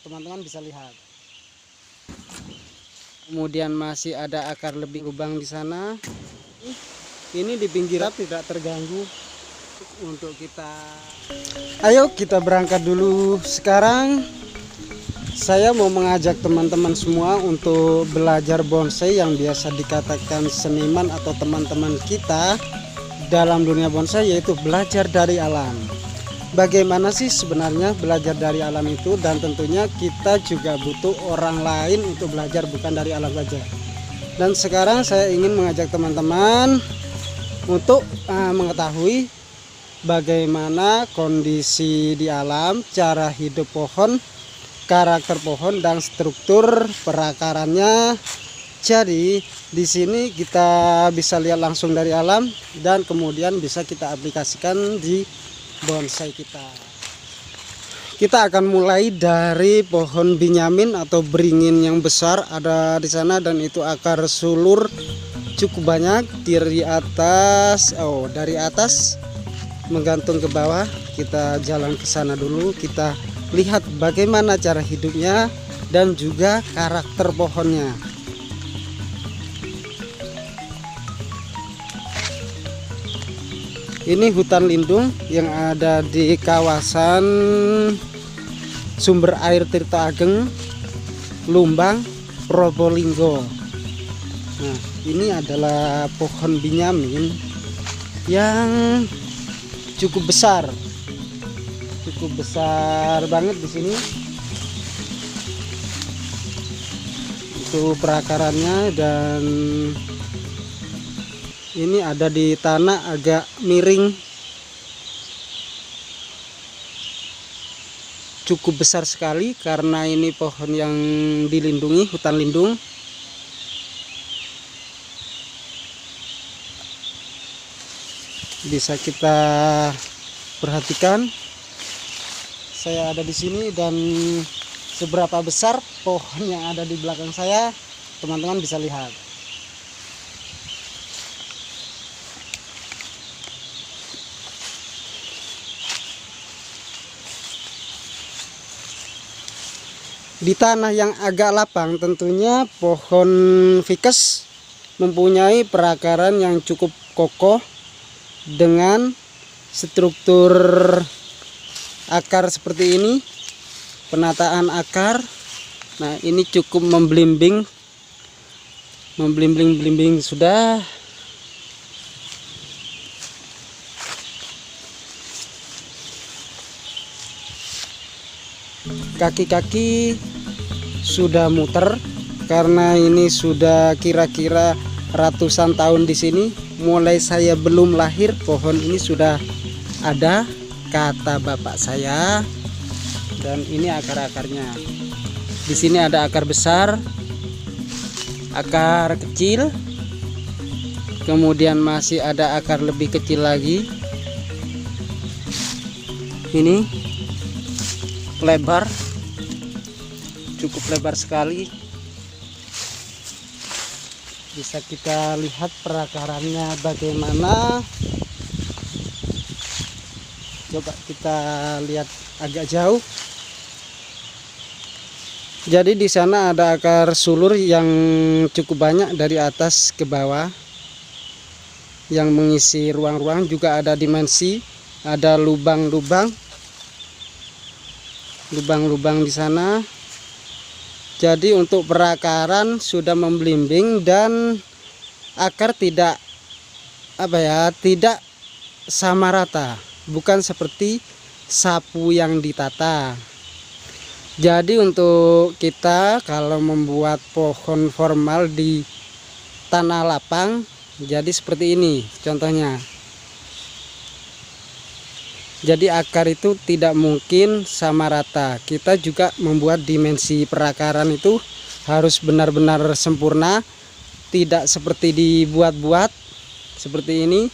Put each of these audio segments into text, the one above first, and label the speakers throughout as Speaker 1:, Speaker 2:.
Speaker 1: teman-teman bisa lihat. Kemudian masih ada akar lebih lubang di sana. Ini di pinggiran tidak terganggu untuk kita. Ayo kita berangkat dulu. Sekarang saya mau mengajak teman-teman semua untuk belajar bonsai, yang biasa dikatakan seniman atau teman-teman kita dalam dunia bonsai, yaitu belajar dari alam. Bagaimana sih sebenarnya belajar dari alam itu, dan tentunya kita juga butuh orang lain untuk belajar, bukan dari alam saja. Dan sekarang saya ingin mengajak teman-teman untuk mengetahui bagaimana kondisi di alam, cara hidup pohon, karakter pohon, dan struktur perakarannya. Jadi di sini kita bisa lihat langsung dari alam dan kemudian bisa kita aplikasikan di bonsai kita. Kita akan mulai dari pohon Benyamin atau beringin yang besar ada di sana, dan itu akar sulur cukup banyak dari atas. Dari atas menggantung ke bawah. Kita jalan ke sana dulu, kita lihat bagaimana cara hidupnya dan juga karakter pohonnya. Ini hutan lindung yang ada di kawasan sumber air Tirta Ageng, Lumbang, Probolinggo. Nah, ini adalah pohon Benyamin yang cukup besar banget di sini. Itu perakarannya, dan ini ada di tanah agak miring, cukup besar sekali karena ini pohon yang dilindungi, hutan lindung. Bisa kita perhatikan, saya ada di sini, dan seberapa besar pohon yang ada di belakang saya teman-teman bisa lihat. Di tanah yang agak lapang tentunya pohon ficus mempunyai perakaran yang cukup kokoh dengan struktur akar seperti ini, penataan akar. Nah, ini cukup memblimbing sudah. Kaki-kaki sudah muter karena ini sudah kira-kira ratusan tahun di sini. Mulai saya belum lahir pohon ini sudah ada, kata bapak saya. Dan ini akar-akarnya. Di sini ada akar besar, akar kecil, kemudian masih ada akar lebih kecil lagi. Ini lebar, cukup lebar sekali. Bisa kita lihat perakarannya bagaimana. Coba kita lihat agak jauh. Jadi di sana ada akar sulur yang cukup banyak dari atas ke bawah, yang mengisi ruang-ruang. Juga ada dimensi, ada lubang-lubang di sana. Jadi untuk perakaran sudah memblimbing, dan akar tidak tidak sama rata, bukan seperti sapu yang ditata. Jadi untuk kita kalau membuat pohon formal di tanah lapang, jadi seperti ini contohnya. Jadi akar itu tidak mungkin sama rata. Kita juga membuat dimensi perakaran itu harus benar-benar sempurna, tidak seperti dibuat-buat seperti ini,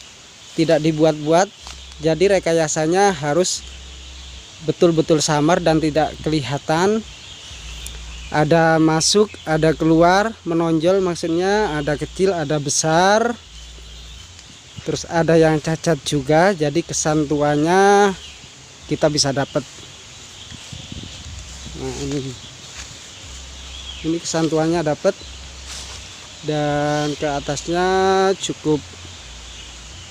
Speaker 1: tidak dibuat-buat. Jadi rekayasanya harus betul-betul samar dan tidak kelihatan. Ada masuk, ada keluar, menonjol maksudnya, ada kecil, ada besar. Terus ada yang cacat juga, jadi kesan tuanya kita bisa dapat. Nah, ini kesantuannya dapat, dan ke atasnya cukup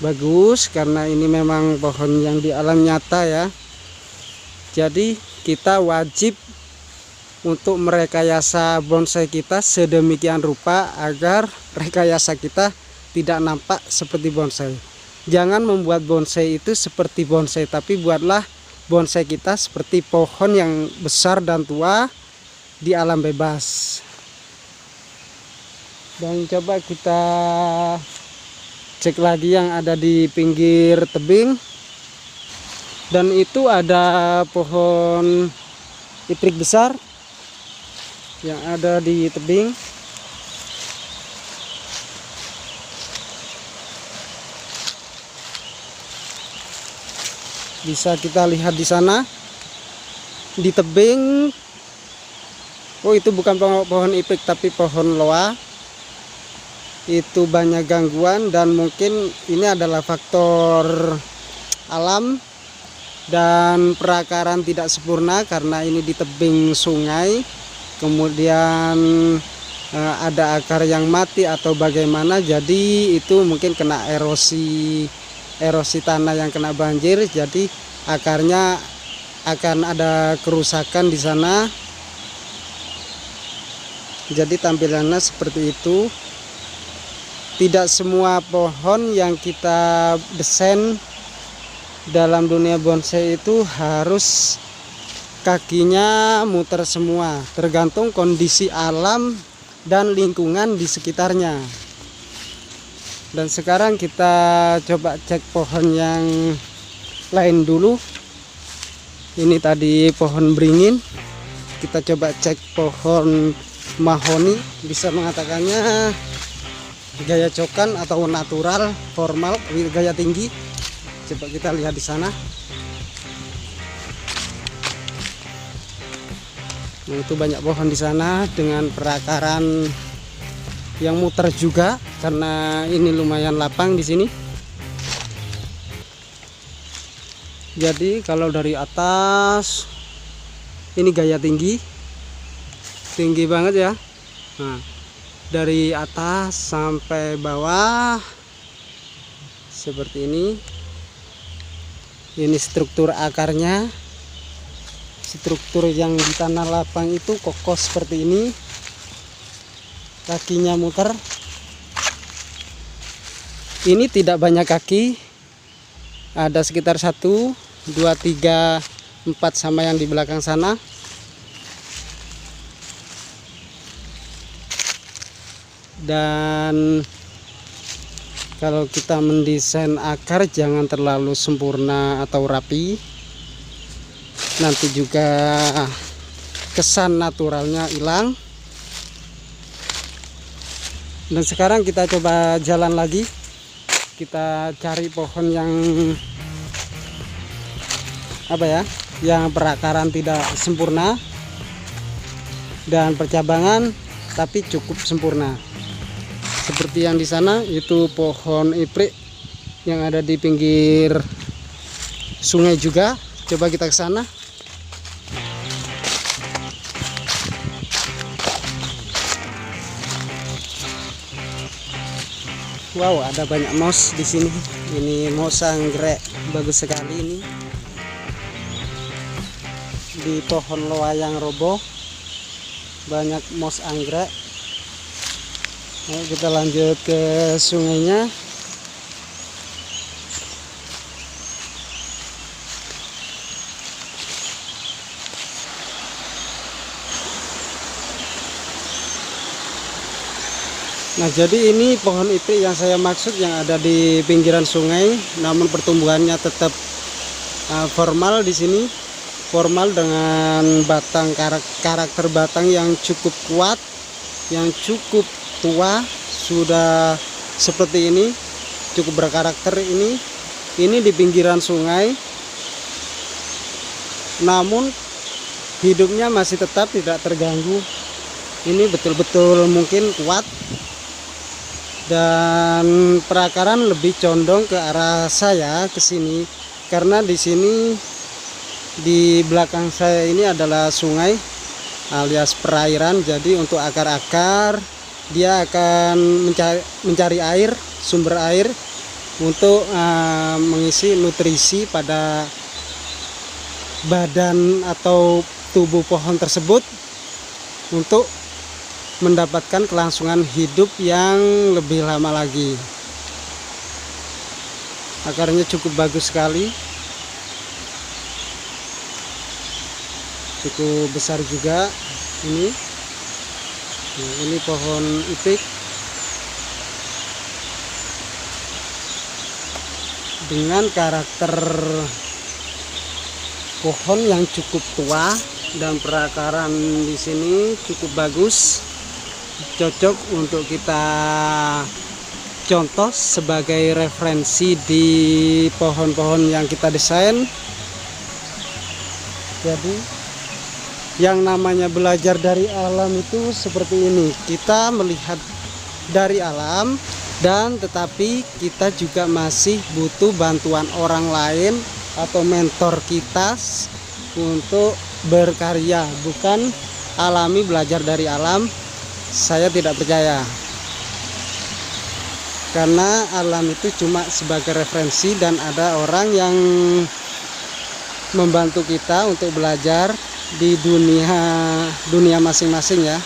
Speaker 1: bagus karena ini memang pohon yang di alam nyata ya. Jadi kita wajib untuk merekayasa bonsai kita sedemikian rupa agar rekayasa kita tidak nampak seperti bonsai. Jangan membuat bonsai itu seperti bonsai, tapi buatlah bonsai kita seperti pohon yang besar dan tua di alam bebas. Dan coba kita cek lagi yang ada di pinggir tebing, dan itu ada pohon iprik besar yang ada di tebing. Bisa kita lihat di sana di tebing. Oh, itu bukan pohon iprik tapi pohon loa. Itu banyak gangguan, dan mungkin ini adalah faktor alam dan perakaran tidak sempurna karena ini di tebing sungai. Kemudian ada akar yang mati atau bagaimana, jadi itu mungkin kena erosi tanah yang kena banjir, jadi akarnya akan ada kerusakan di sana. Jadi tampilannya seperti itu. Tidak semua pohon yang kita desain dalam dunia bonsai itu harus kakinya muter semua, tergantung kondisi alam dan lingkungan di sekitarnya. Dan sekarang kita coba cek pohon yang lain dulu. Ini tadi pohon beringin, kita coba cek pohon mahoni. Bisa mengatakannya gaya cokan atau natural, formal, gaya tinggi. Coba kita lihat di sana. Nah, itu banyak pohon di sana dengan perakaran yang muter juga karena ini lumayan lapang di sini. Jadi kalau dari atas ini gaya tinggi banget ya. Nah, dari atas sampai bawah seperti ini. Ini struktur akarnya, struktur yang di tanah lapang itu kokoh seperti ini. Kakinya muter. Ini tidak banyak kaki, ada sekitar 1, 2, 3, 4 sama yang di belakang sana. Dan kalau kita mendesain akar jangan terlalu sempurna atau rapi, nanti juga kesan naturalnya hilang. Dan sekarang kita coba jalan lagi, kita cari pohon yang yang perakaran tidak sempurna dan percabangan tapi cukup sempurna. Seperti yang di sana itu pohon iprik yang ada di pinggir sungai juga. Coba kita ke sana. Wow, ada banyak mos di sini. Ini mos anggrek, bagus sekali ini. Di pohon loa yang roboh banyak mos anggrek. Nah, kita lanjut ke sungainya. Nah, jadi ini pohon iprik yang saya maksud yang ada di pinggiran sungai, namun pertumbuhannya tetap formal di sini. Formal dengan batang karakter batang yang cukup kuat, yang cukup tua, sudah seperti ini, cukup berkarakter ini. Ini di pinggiran sungai, namun hidupnya masih tetap tidak terganggu. Ini betul-betul mungkin kuat, dan perakaran lebih condong ke arah saya ke sini karena di sini di belakang saya ini adalah sungai. alias perairan. Jadi untuk akar-akar dia akan mencari air, sumber air untuk mengisi nutrisi pada badan atau tubuh pohon tersebut untuk mendapatkan kelangsungan hidup yang lebih lama lagi. Akarnya cukup bagus sekali, cukup besar juga ini. Nah, ini pohon iprik dengan karakter pohon yang cukup tua dan perakaran di sini cukup bagus, cocok untuk kita contoh sebagai referensi di pohon-pohon yang kita desain. Jadi yang namanya belajar dari alam itu seperti ini, kita melihat dari alam dan tetapi kita juga masih butuh bantuan orang lain atau mentor kita untuk berkarya, bukan alami belajar dari alam. Saya tidak percaya, karena alam itu cuma sebagai referensi dan ada orang yang membantu kita untuk belajar di dunia masing-masing ya,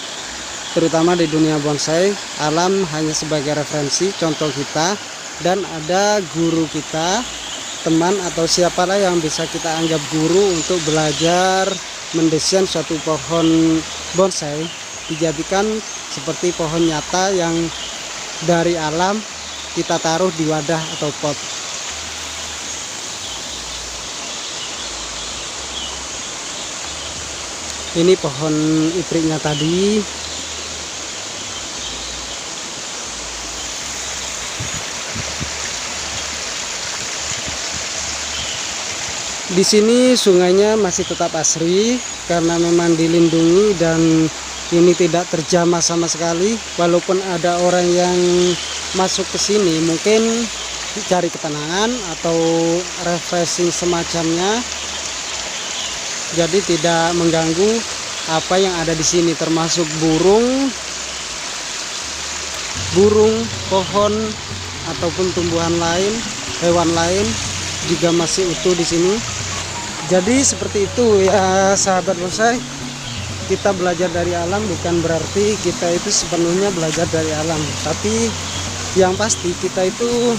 Speaker 1: terutama di dunia bonsai. Alam hanya sebagai referensi, contoh kita, dan ada guru kita, teman atau siapalah yang bisa kita anggap guru untuk belajar mendesain suatu pohon bonsai, dijadikan seperti pohon nyata yang dari alam kita taruh di wadah atau pot. Ini pohon ipriknya tadi. Di sini sungainya masih tetap asri karena memang dilindungi dan ini tidak terjamah sama sekali. Walaupun ada orang yang masuk ke sini mungkin cari ketenangan atau refreshing semacamnya, jadi tidak mengganggu apa yang ada di sini, termasuk burung, pohon ataupun tumbuhan lain, hewan lain juga masih utuh di sini. Jadi seperti itu ya sahabat bonsai, kita belajar dari alam bukan berarti kita itu sepenuhnya belajar dari alam, tapi yang pasti kita itu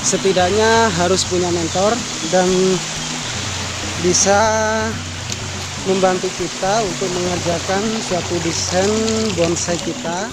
Speaker 1: setidaknya harus punya mentor dan bisa membantu kita untuk mengerjakan suatu desain bonsai kita